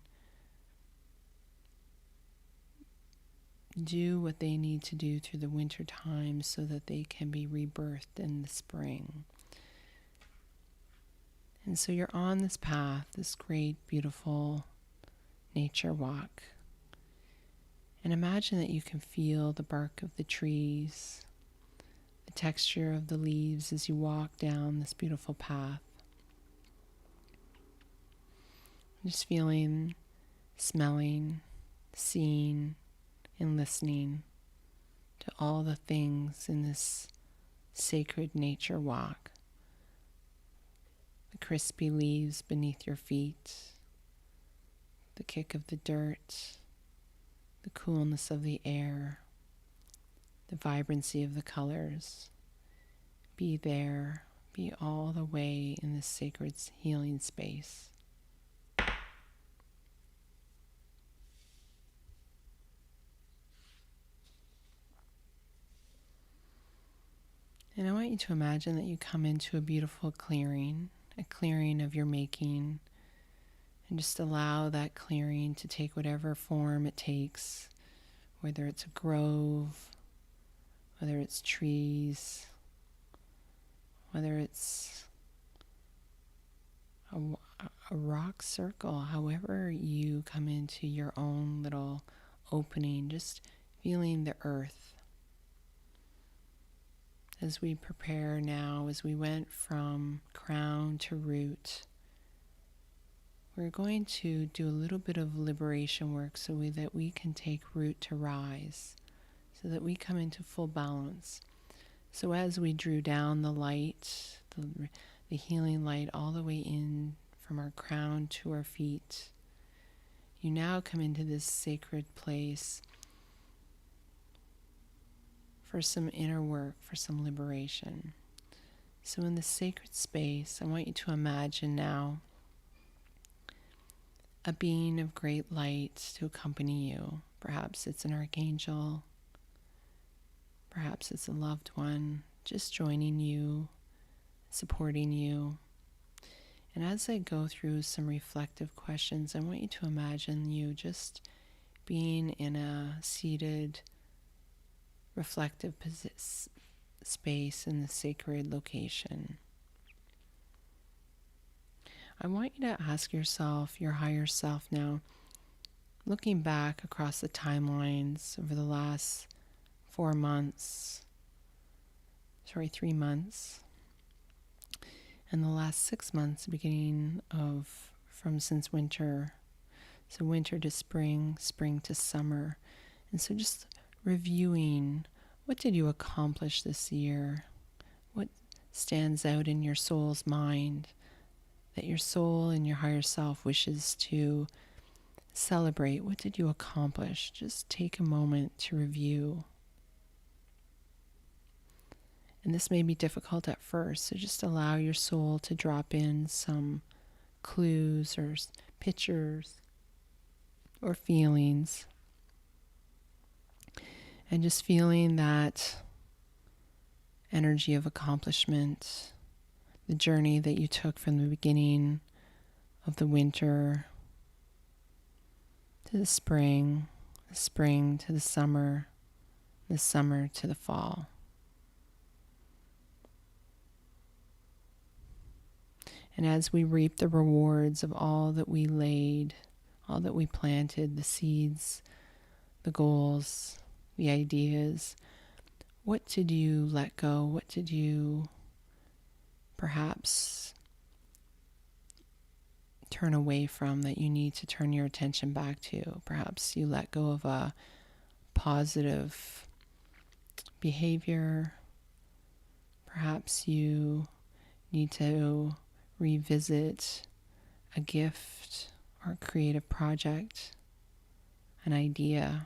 S1: do what they need to do through the winter time, so that they can be rebirthed in the spring. And so you're on this path, this great, beautiful nature walk. And imagine that you can feel the bark of the trees, the texture of the leaves as you walk down this beautiful path. Just feeling, smelling, seeing, and listening to all the things in this sacred nature walk. The crispy leaves beneath your feet, the kick of the dirt, the coolness of the air, the vibrancy of the colors. Be there, be all the way in this sacred healing space. And I want you to imagine that you come into a beautiful clearing, a clearing of your making, and just allow that clearing to take whatever form it takes, whether it's a grove, whether it's trees, whether it's a rock circle, however you come into your own little opening, just feeling the earth. As we prepare now, as we went from crown to root, we're going to do a little bit of liberation work so that we can take root to rise, so that we come into full balance. So as we drew down the light, the healing light all the way in from our crown to our feet, you now come into this sacred place for some inner work, for some liberation. So in this sacred space, I want you to imagine now a being of great light to accompany you. Perhaps it's an archangel, perhaps it's a loved one, just joining you, supporting you. And as I go through some reflective questions, I want you to imagine you just being in a seated, reflective space in the sacred location. I want you to ask yourself, your higher self now, looking back across the timelines over the last 3 months, and the last 6 months, beginning since winter. So winter to spring, spring to summer. And so just reviewing, what did you accomplish this year? What stands out in your soul's mind that your soul and your higher self wishes to celebrate? What did you accomplish? Just take a moment to review. And this may be difficult at first, so just allow your soul to drop in some clues or pictures or feelings. And just feeling that energy of accomplishment, the journey that you took from the beginning of the winter to the spring to the summer to the fall. And as we reap the rewards of all that we laid, all that we planted, the seeds, the goals, the ideas, what did you let go? What did you perhaps turn away from that you need to turn your attention back to? Perhaps you let go of a positive behavior. Perhaps you need to revisit a gift or a creative project, an idea.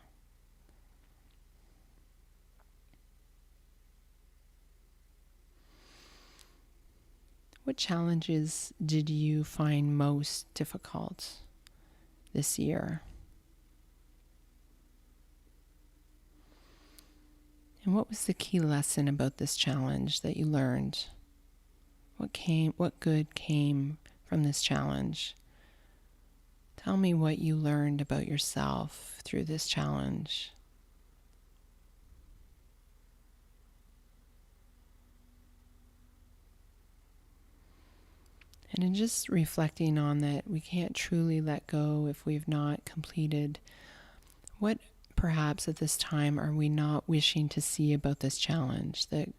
S1: What challenges did you find most difficult this year? And what was the key lesson about this challenge that you learned? What good came from this challenge? Tell me what you learned about yourself through this challenge. And in just reflecting on that, we can't truly let go if we've not completed. What perhaps at this time are we not wishing to see about this challenge that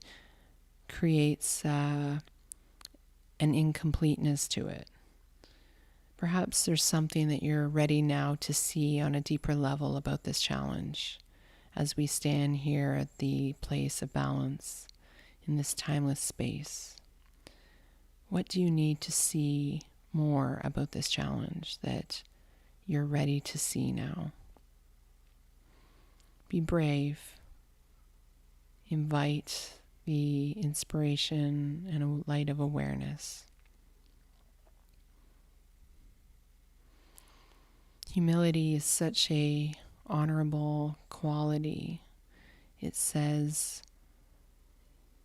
S1: creates an incompleteness to it. Perhaps there's something that you're ready now to see on a deeper level about this challenge as we stand here at the place of balance in this timeless space. What do you need to see more about this challenge that you're ready to see now? Be brave. Invite the inspiration and a light of awareness. Humility is such a honorable quality. It says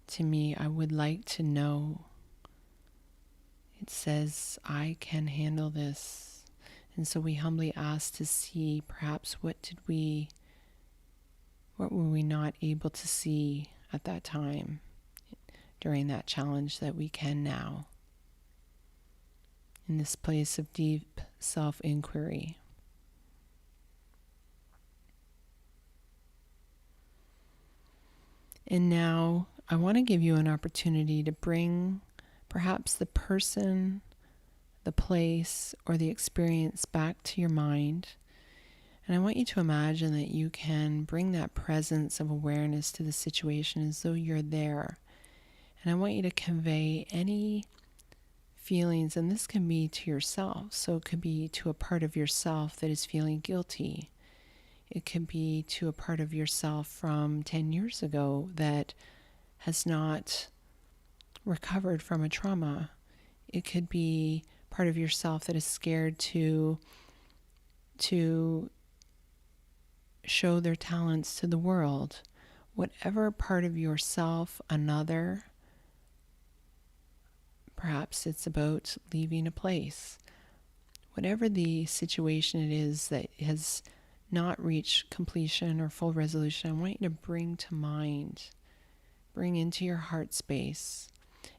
S1: to me, I would like to know. It says, I can handle this. And so we humbly ask to see perhaps what were we not able to see at that time during that challenge that we can now. In this place of deep self-inquiry. And now I want to give you an opportunity to bring perhaps the person, the place, or the experience back to your mind. And I want you to imagine that you can bring that presence of awareness to the situation as though you're there. And I want you to convey any feelings, and this can be to yourself. So it could be to a part of yourself that is feeling guilty. It could be to a part of yourself from 10 years ago that has not recovered from a trauma. It could be part of yourself that is scared to show their talents to the world. Whatever part of yourself, another, perhaps it's about leaving a place. Whatever the situation it is that has not reached completion or full resolution, I want you to bring to mind, bring into your heart space,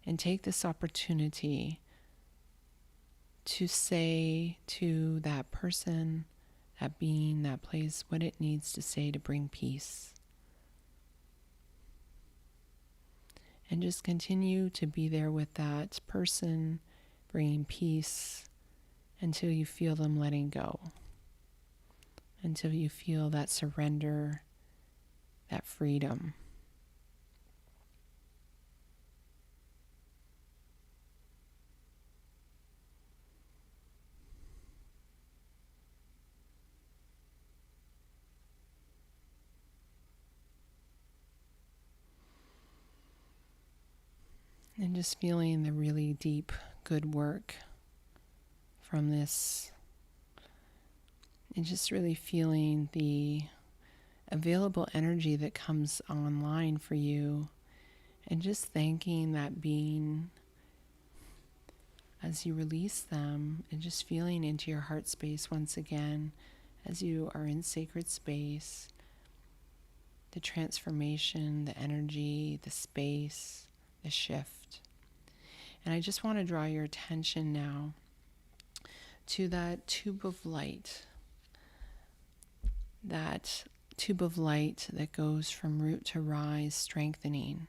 S1: and take this opportunity to say to that person, that being, that place, what it needs to say to bring peace. And just continue to be there with that person, bringing peace until you feel them letting go. Until you feel that surrender, that freedom. And just feeling the really deep, good work from this. And just really feeling the available energy that comes online for you. And just thanking that being as you release them. And just feeling into your heart space once again as you are in sacred space. The transformation, the energy, the space, the shift. And I just want to draw your attention now to that tube of light. That tube of light that goes from root to rise, strengthening.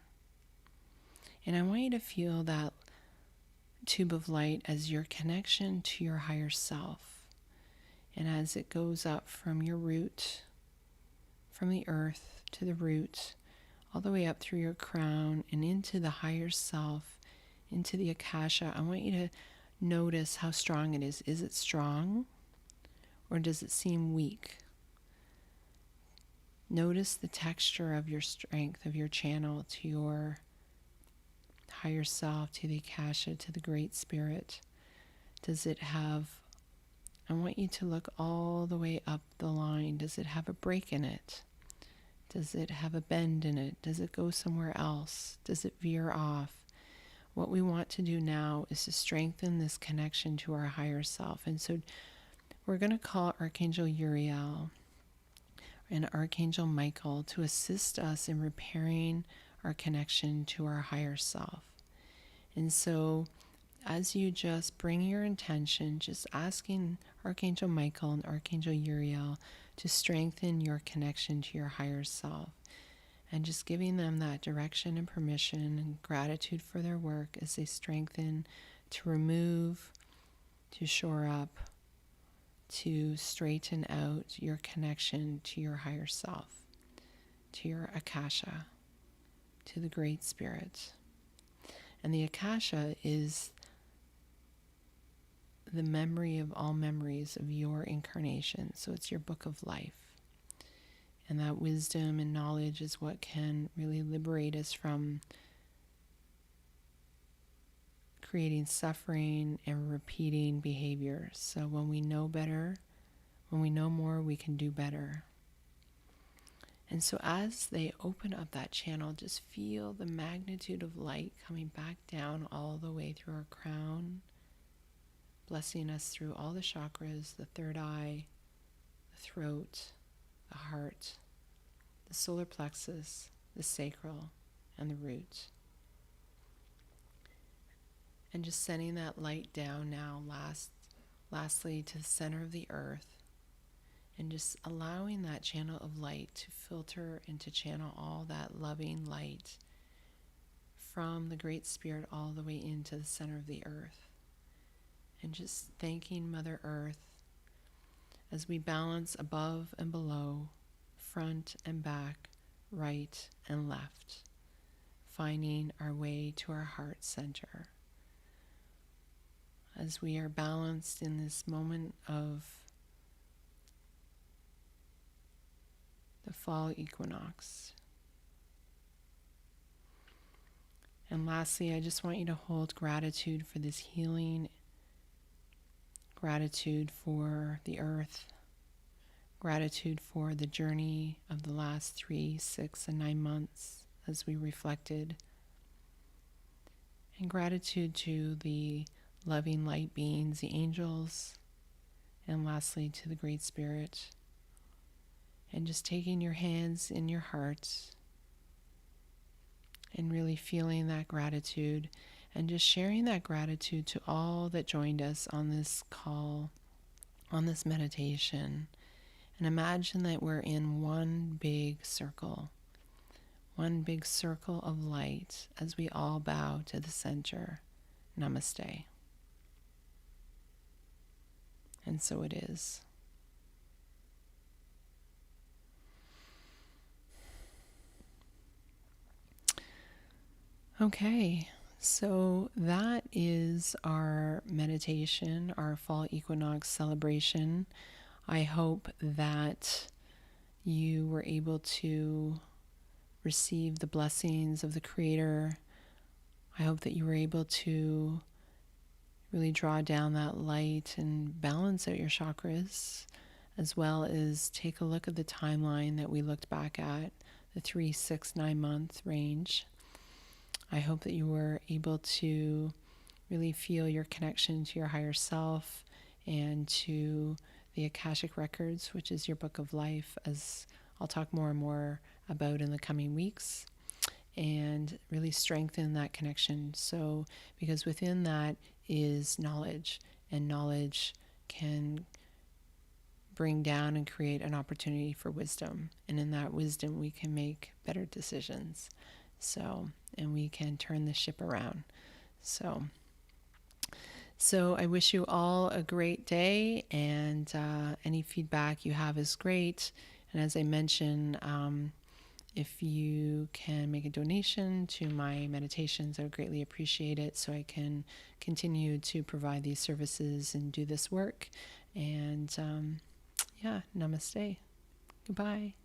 S1: And I want you to feel that tube of light as your connection to your higher self. And as it goes up from your root, from the earth to the root, all the way up through your crown and into the higher self, into the Akasha, I want you to notice how strong it is. Is it strong or does it seem weak? Notice the texture of your strength, of your channel to your higher self, to the Akasha, to the Great Spirit. Does it have, I want you to look all the way up the line. Does it have a break in it? Does it have a bend in it? Does it go somewhere else? Does it veer off? What we want to do now is to strengthen this connection to our higher self. And so we're going to call Archangel Uriel and Archangel Michael to assist us in repairing our connection to our higher self. And so as you just bring your intention, just asking Archangel Michael and Archangel Uriel to strengthen your connection to your higher self. and just giving them that direction and permission and gratitude for their work as they strengthen to remove, to shore up, to straighten out your connection to your higher self, to your Akasha, to the Great Spirit. And the Akasha is the memory of all memories of your incarnation. So it's your book of life. And that wisdom and knowledge is what can really liberate us from creating suffering and repeating behavior. So when we know better, when we know more, we can do better. And so as they open up that channel, just feel the magnitude of light coming back down all the way through our crown, blessing us through all the chakras, the third eye, the throat, the heart, the solar plexus, the sacral, and the root. And just sending that light down now, lastly, to the center of the earth, and just allowing that channel of light to filter and to channel all that loving light from the Great Spirit all the way into the center of the earth. And just thanking Mother Earth as we balance above and below, front and back, right and left, finding our way to our heart center. As we are balanced in this moment of the fall equinox. And lastly, I just want you to hold gratitude for this healing, gratitude for the earth, gratitude for the journey of the last 3, 6, and 9 months as we reflected, and gratitude to the loving light beings, the angels, and lastly to the Great Spirit. And just taking your hands in your heart and really feeling that gratitude and just sharing that gratitude to all that joined us on this call, on this meditation. And imagine that we're in one big circle of light as we all bow to the center. Namaste. And so it is. Okay, so that is our meditation, our fall equinox celebration. I hope that you were able to receive the blessings of the Creator. I hope that you were able to really draw down that light and balance out your chakras, as well as take a look at the timeline that we looked back at, the 3, 6, 9 month range. I hope that you were able to really feel your connection to your higher self and to the Akashic Records, which is your book of life, as I'll talk more and more about in the coming weeks, and really strengthen that connection. So, because within that is knowledge, and knowledge can bring down and create an opportunity for wisdom. And in that wisdom, we can make better decisions. And we can turn the ship around. So I wish you all a great day, and any feedback you have is great. And as I mentioned, if you can make a donation to my meditations, I would greatly appreciate it, so I can continue to provide these services and do this work. And namaste. Goodbye.